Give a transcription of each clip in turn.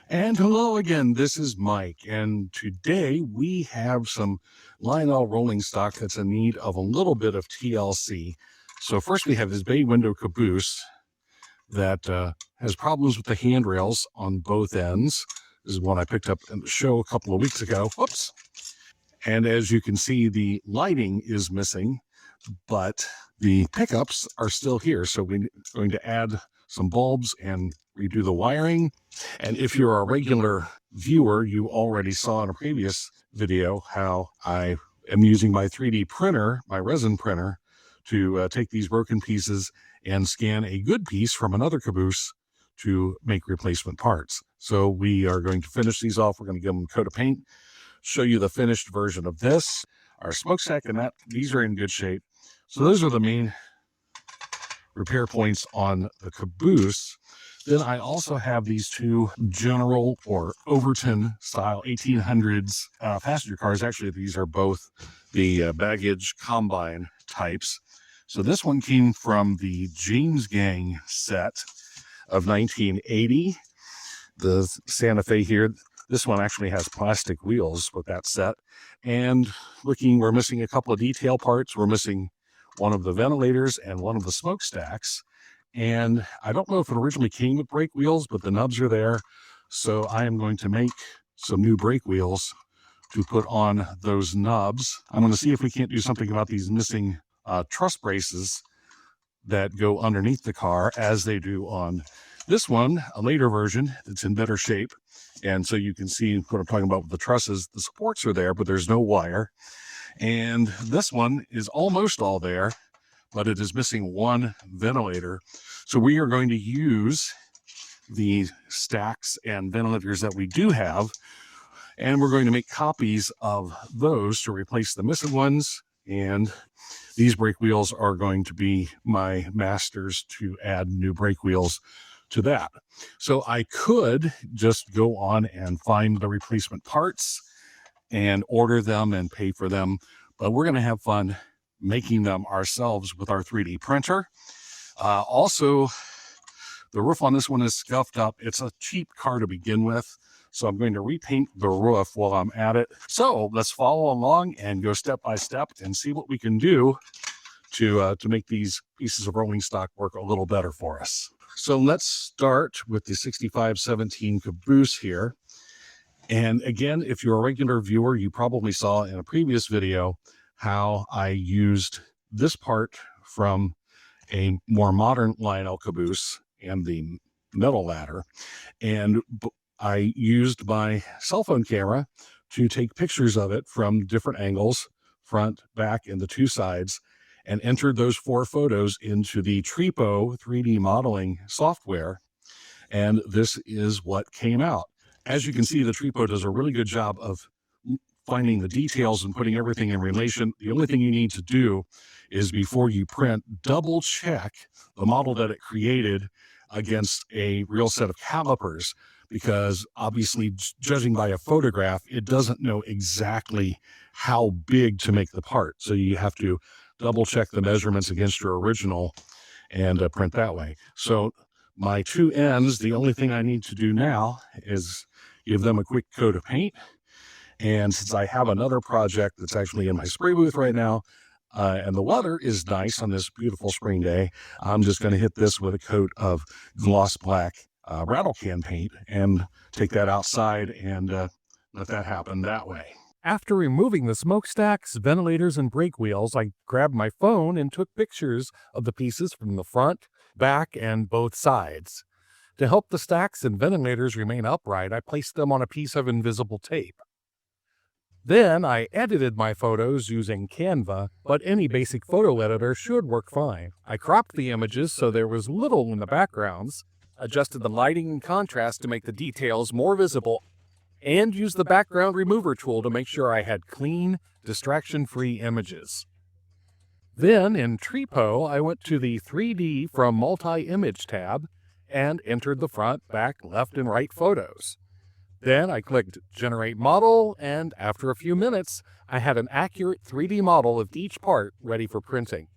And hello again, this is Mike, and today we have some Lionel rolling stock that's in need of a little bit of TLC. So first we have this bay window caboose that has problems with the handrails on both ends. This is one I picked up in the show a couple of weeks ago. Whoops. And as you can see, the lighting is missing, but the pickups are still here. So we're going to add some bulbs and redo the wiring. And if you're a regular viewer, you already saw in a previous video how I am using my 3D printer, my resin printer, to take these broken pieces and scan a good piece from another caboose to make replacement parts. So we are going to finish these off. We're going to give them a coat of paint, show you the finished version of this, our smokestack, and these are in good shape. So those are the main repair points on the caboose. Then I also have these two General or Overton style 1800s passenger cars. Actually, these are both the baggage combine types. So this one came from the James Gang set of 1980. The Santa Fe here, this one actually has plastic wheels with that set. And we're missing a couple of detail parts. We're missing one of the ventilators and one of the smokestacks. And I don't know if it originally came with brake wheels, but the nubs are there. So I am going to make some new brake wheels to put on those nubs. I'm going to see if we can't do something about these missing truss braces that go underneath the car, as they do on this one, a later version that's in better shape. And so you can see what I'm talking about with the trusses. The supports are there, but there's no wire. And this one is almost all there, but it is missing one ventilator. So we are going to use the stacks and ventilators that we do have, and we're going to make copies of those to replace the missing ones. And these brake wheels are going to be my masters to add new brake wheels to that. So I could just go on and find the replacement parts and order them and pay for them, but we're going to have fun making them ourselves with our 3D printer. Also, the roof on this one is scuffed up. It's a cheap car to begin with, so I'm going to repaint the roof while I'm at it. So let's follow along and go step by step and see what we can do to make these pieces of rolling stock work a little better for us. So let's start with the 6517 caboose here. And again, if you're a regular viewer, you probably saw in a previous video how I used this part from a more modern Lionel caboose and the metal ladder. And I used my cell phone camera to take pictures of it from different angles, front, back, and the two sides, and entered those 4 photos into the Tripo 3D modeling software. And this is what came out. As you can see, the Tripo does a really good job of finding the details and putting everything in relation. The only thing you need to do is, before you print, double check the model that it created against a real set of calipers, because obviously, judging by a photograph, it doesn't know exactly how big to make the part. So you have to double check the measurements against your original and print that way. So my 2 ends, the only thing I need to do now is give them a quick coat of paint. And since I have another project that's actually in my spray booth right now, and the weather is nice on this beautiful spring day, I'm just going to hit this with a coat of gloss black rattle can paint and take that outside and let that happen that way. After removing the smokestacks, ventilators, and brake wheels, I grabbed my phone and took pictures of the pieces from the front, back, and both sides. To help the stacks and ventilators remain upright, I placed them on a piece of invisible tape. Then I edited my photos using Canva, but any basic photo editor should work fine. I cropped the images so there was little in the backgrounds, adjusted the lighting and contrast to make the details more visible, and used the background remover tool to make sure I had clean, distraction-free images. Then in Tripo, I went to the 3D from Multi-Image tab and entered the front, back, left, and right photos. Then I clicked Generate Model, and after a few minutes, I had an accurate 3D model of each part ready for printing.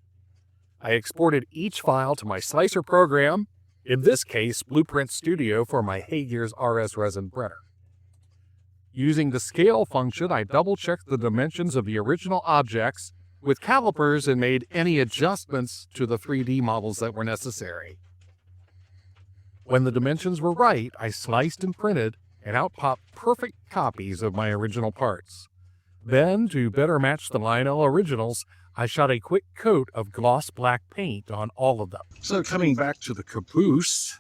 I exported each file to my slicer program, In this case, Blueprint Studio for my Hager's RS resin printer. Using the scale function, I double-checked the dimensions of the original objects with calipers and made any adjustments to the 3D models that were necessary. When the dimensions were right, I sliced and printed, and out popped perfect copies of my original parts. Then, to better match the Lionel originals, I shot a quick coat of gloss black paint on all of them. So coming back to the caboose,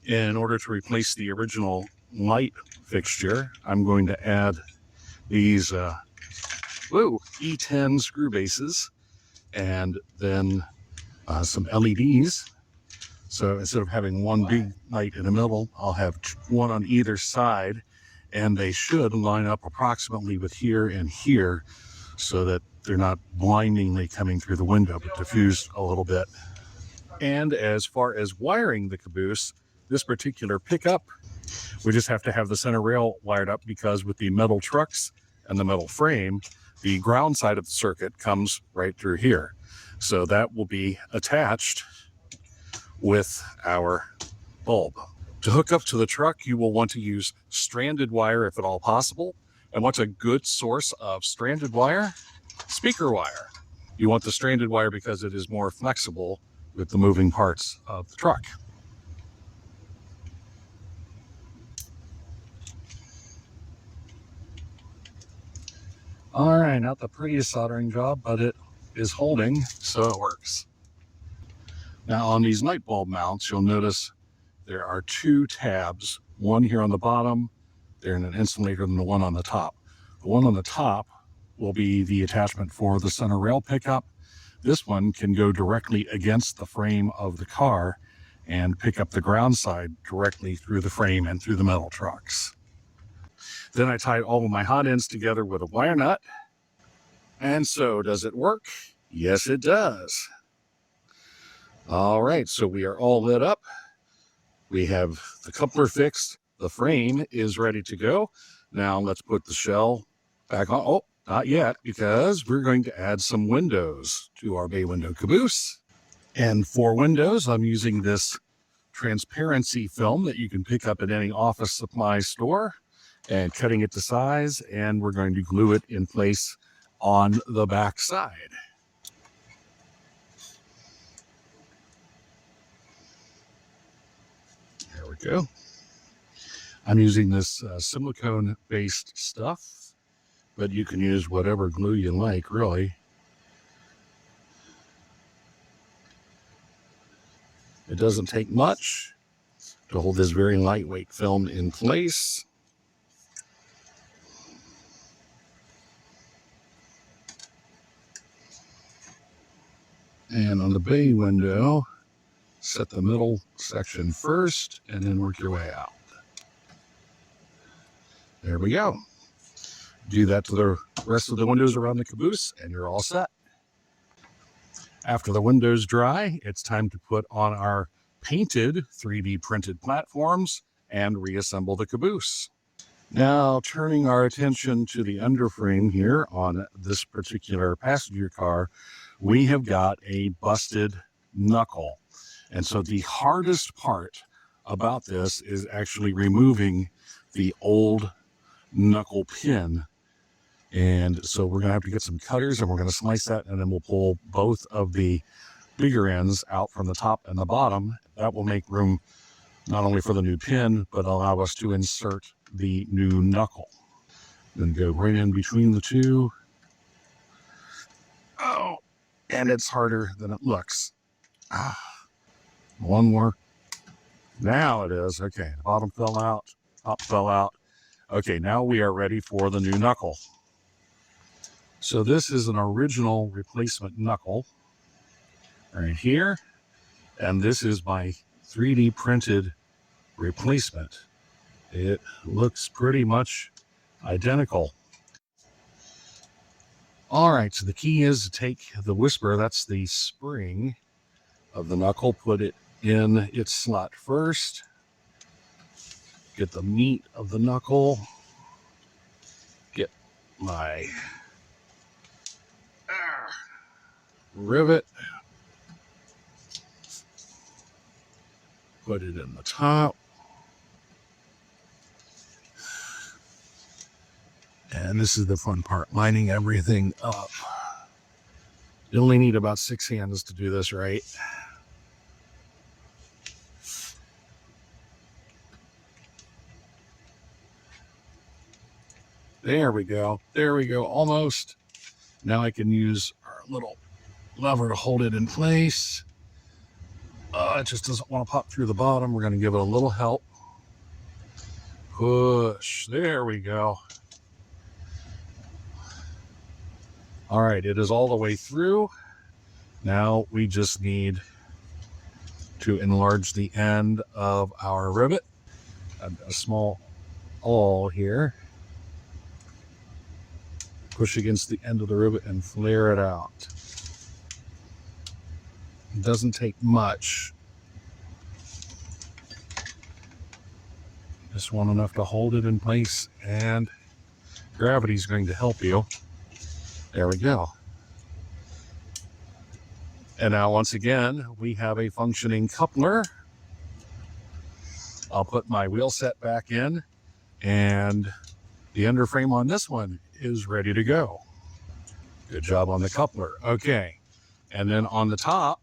in order to replace the original light fixture, I'm going to add these E10 screw bases and then some LEDs. So instead of having one big light in the middle, I'll have one on either side, and they should line up approximately with here and here so that they're not blindingly coming through the window, but diffused a little bit. And as far as wiring the caboose, this particular pickup, we just have to have the center rail wired up because with the metal trucks and the metal frame, the ground side of the circuit comes right through here. So that will be attached with our bulb. To hook up to the truck, you will want to use stranded wire if at all possible. And what's a good source of stranded wire? Speaker wire. You want the stranded wire because it is more flexible with the moving parts of the truck. All right, not the prettiest soldering job, but it is holding, so it works. Now on these light bulb mounts, you'll notice there are two tabs, one here on the bottom, they're in an insulator, and the one on the top. The one on the top will be the attachment for the center rail pickup. This one can go directly against the frame of the car and pick up the ground side directly through the frame and through the metal trucks. Then I tied all of my hot ends together with a wire nut. And so, does it work? Yes, it does. All right, so we are all lit up. We have the coupler fixed. The frame is ready to go. Now let's put the shell back on. Oh, not yet, because we're going to add some windows to our bay window caboose. And for windows, I'm using this transparency film that you can pick up at any office supply store and cutting it to size. And we're going to glue it in place on the back side. There we go. I'm using this silicone-based stuff, but you can use whatever glue you like, really. It doesn't take much to hold this very lightweight film in place. And on the bay window, set the middle section first and then work your way out. There we go. Do that to the rest of the windows around the caboose and you're all set. After the windows dry, it's time to put on our painted 3D printed platforms and reassemble the caboose. Now, turning our attention to the underframe here on this particular passenger car, we have got a busted knuckle. And so the hardest part about this is actually removing the old knuckle pin. And so we're going to have to get some cutters and we're going to slice that, and then we'll pull both of the bigger ends out from the top and the bottom. That will make room not only for the new pin, but allow us to insert the new knuckle. Then go right in between the two. Oh, and it's harder than it looks. One more. Now it is. Okay, the bottom fell out, top fell out. Okay, now we are ready for the new knuckle. So this is an original replacement knuckle right here. And this is my 3D printed replacement. It looks pretty much identical. All right, so the key is to take the whisper, that's the spring of the knuckle, put it in its slot first. Get the meat of the knuckle. Get my rivet. Put it in the top. And this is the fun part, lining everything up. You only need about 6 hands to do this right. There we go. There we go. Almost. Now I can use our little lever to hold it in place. It just doesn't want to pop through the bottom. We're going to give it a little help. Push. There we go. All right, it is all the way through. Now we just need to enlarge the end of our rivet. A small awl here. Push against the end of the rivet and flare it out. It doesn't take much. Just want enough to hold it in place, and gravity is going to help you. There we go. And now once again, we have a functioning coupler. I'll put my wheel set back in, and the underframe on this one is ready to go. Good job on the coupler. Okay. And then on the top,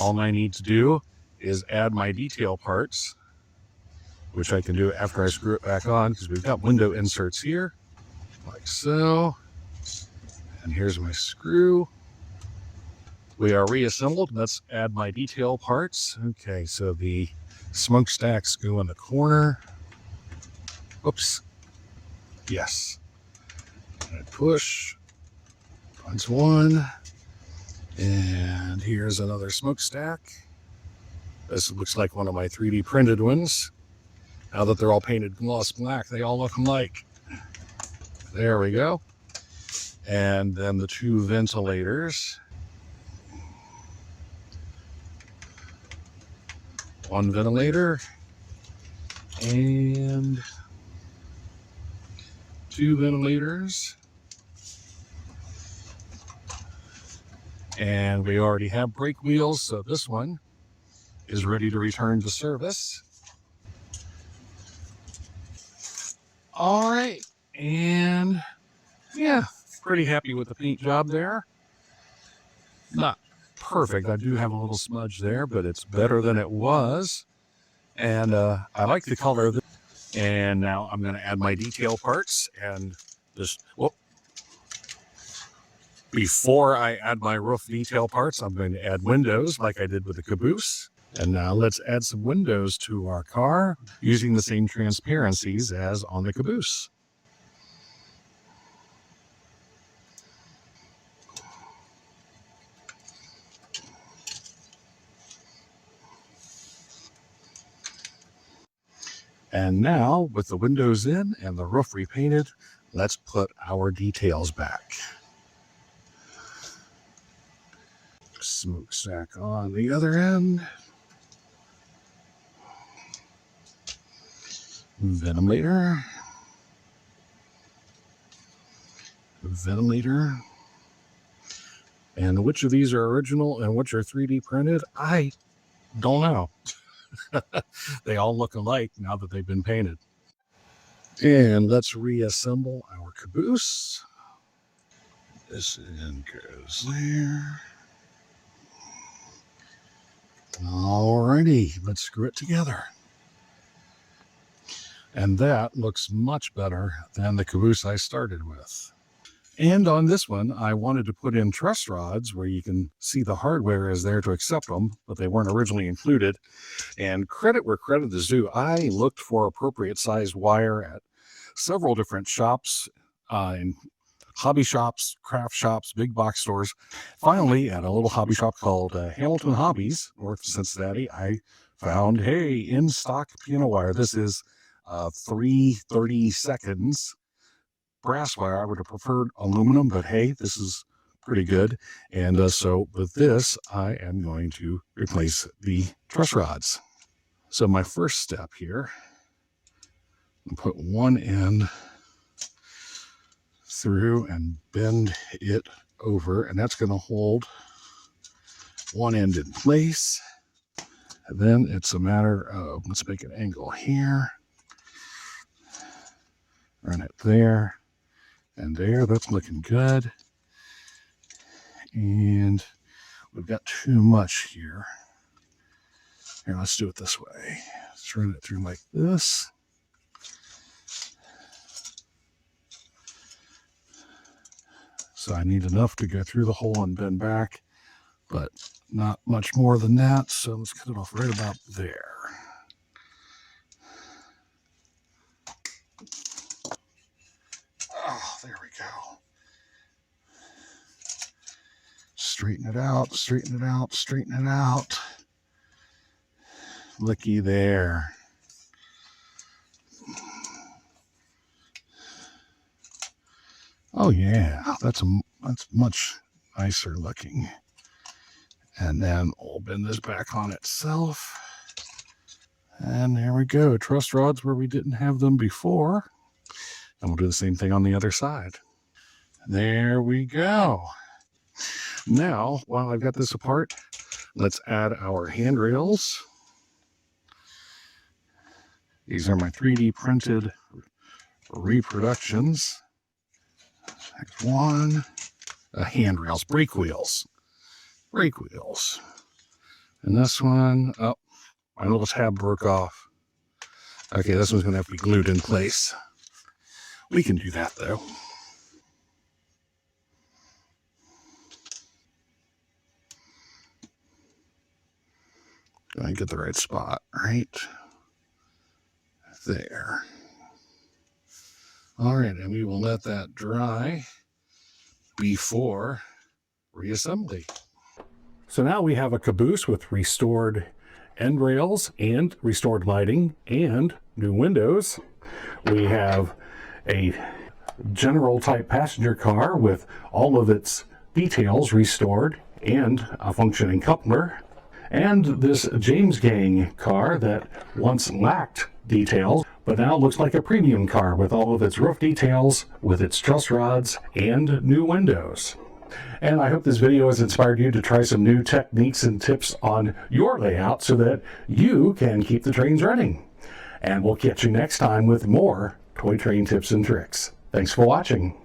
all I need to do is add my detail parts, which I can do after I screw it back on, because we've got window inserts here, like so. And here's my screw. We are reassembled. Let's add my detail parts. Okay, so the smokestacks go in the corner. Oops. Yes. And I push. That's one. And here's another smokestack. This looks like one of my 3D printed ones. Now that they're all painted gloss black, they all look alike. There we go. And then the 2 ventilators. One ventilator and 2 ventilators. And we already have brake wheels, so this one is ready to return to service. All right, and yeah, pretty happy with the paint job there. Not perfect. I do have a little smudge there, but it's better than it was. And I like the color of it. And now I'm going to add my detail parts and just, whoop. Before I add my roof detail parts, I'm going to add windows like I did with the caboose. And now let's add some windows to our car using the same transparencies as on the caboose. And now, with the windows in and the roof repainted, let's put our details back. Smokestack on the other end. Ventilator. Ventilator. And which of these are original and which are 3D printed? I don't know. They all look alike now that they've been painted. And let's reassemble our caboose. This end goes there. Alrighty, let's screw it together. And that looks much better than the caboose I started with. And on this one, I wanted to put in truss rods where you can see the hardware is there to accept them, but they weren't originally included. And credit where credit is due, I looked for appropriate sized wire at several different shops, in hobby shops, craft shops, big box stores. Finally, at a little hobby shop called Hamilton Hobbies, north of Cincinnati, I found, hey, in stock piano wire. This is 330 seconds brass wire. I would have preferred aluminum, but hey, this is pretty good. And so with this, I am going to replace the truss rods. So my first step here, I'll put one end through and bend it over, and that's going to hold one end in place. And then it's a matter of, let's make an angle here. Run it there and there. That's looking good. And we've got too much here. Here, let's do it this way. Let's run it through like this. So I need enough to go through the hole and bend back, but not much more than that. So let's cut it off right about there. Oh, there we go. Straighten it out, straighten it out, straighten it out. Looky there. Oh yeah, that's much nicer looking. And then we'll bend this back on itself. And there we go. Truss rods where we didn't have them before. And we'll do the same thing on the other side. There we go. Now, while I've got this apart, let's add our handrails. These are my 3D printed reproductions. Next one, handrails, brake wheels. Brake wheels. And this one, oh, my little tab broke off. Okay, this one's going to have to be glued in place. We can do that, though. I get the right spot, right there. All right, and we will let that dry before reassembly. So now we have a caboose with restored end rails and restored lighting and new windows. We have a general type passenger car with all of its details restored and a functioning coupler. And this James Gang car that once lacked details, but now looks like a premium car with all of its roof details, with its truss rods, and new windows. And I hope this video has inspired you to try some new techniques and tips on your layout so that you can keep the trains running. And we'll catch you next time with more toy train tips and tricks. Thanks for watching.